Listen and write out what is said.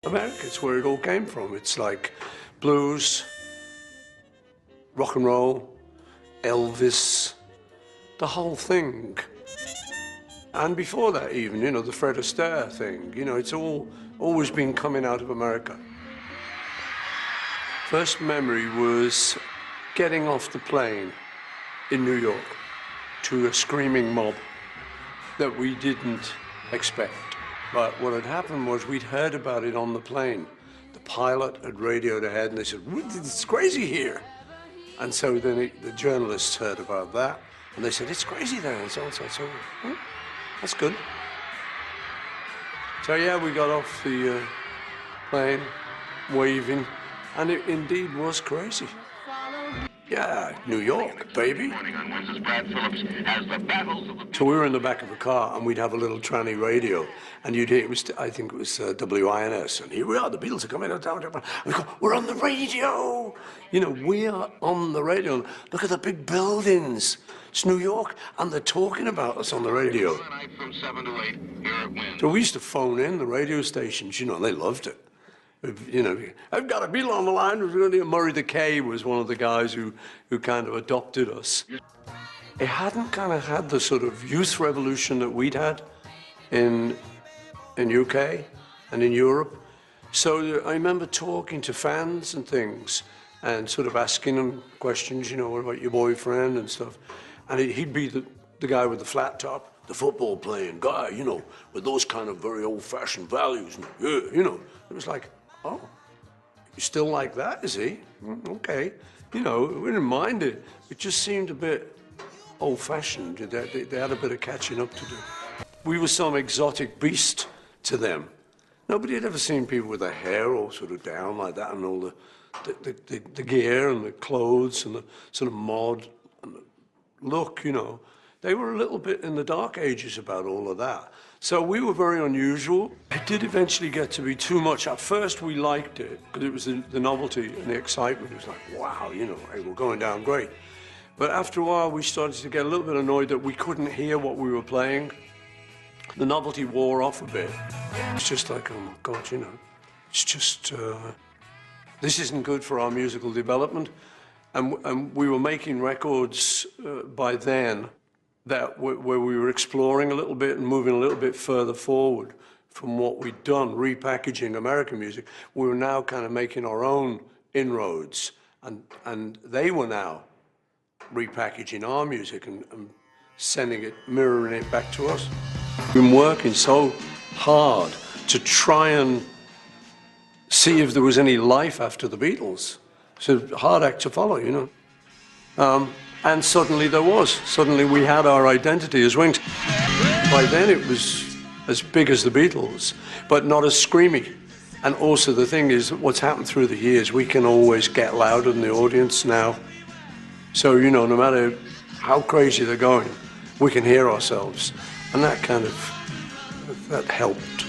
America, it's where it all came from. It's like blues, rock and roll, Elvis, the whole thing. And before that even, you know, the Fred Astaire thing, you know, it's always been coming out of America. First memory was getting off the plane in New York to a screaming mob that we didn't expect. But what had happened was we'd heard about it on the plane. The pilot had radioed ahead and they said, "It's crazy here." And so then the journalists heard about that and they said, "It's crazy there." And so on. So that's good. So yeah, we got off the plane, waving, and it indeed was crazy. Yeah, New York, baby. So we were in the back of a car and we'd have a little tranny radio and you'd hear, I think it was WINS, and here we are, the Beatles are coming out down. And we go, "We're on the radio." You know, we are on the radio. Look at the big buildings. It's New York and they're talking about us on the radio. So we used to phone in the radio stations, you know, and they loved it. You know, "I've got a Beatle on the line." Murray the K was one of the guys who kind of adopted us. It hadn't kind of had the sort of youth revolution that we'd had in UK and in Europe. So I remember talking to fans and things and sort of asking them questions, you know, what about your boyfriend and stuff. And he'd be the guy with the flat top, the football playing guy, you know, with those kind of very old-fashioned values. And, yeah, you know, it was like, "Oh, you still like that, is he? Okay." You know, we didn't mind it. It just seemed a bit old-fashioned. They had a bit of catching up to do. We were some exotic beast to them. Nobody had ever seen people with their hair all sort of down like that and all the gear and the clothes and the sort of mod and the look, you know. They were a little bit in the dark ages about all of that. So we were very unusual. It did eventually get to be too much. At first we liked it, because it was the novelty and the excitement. It was like, wow, you know, hey, we're going down great. But after a while we started to get a little bit annoyed that we couldn't hear what we were playing. The novelty wore off a bit. It's just like, oh my God, you know, it's just, this isn't good for our musical development. And we were making records by then where we were exploring a little bit and moving a little bit further forward from what we'd done, repackaging American music. We were now kind of making our own inroads, and they were now repackaging our music and sending it, mirroring it back to us. We've been working so hard to try and see if there was any life after the Beatles. It's a hard act to follow, you know. And suddenly there was. Suddenly we had our identity as Wings. By then it was as big as the Beatles, but not as screamy. And also the thing is, what's happened through the years, we can always get louder than the audience now. So, you know, no matter how crazy they're going, we can hear ourselves. And that kind of, that helped.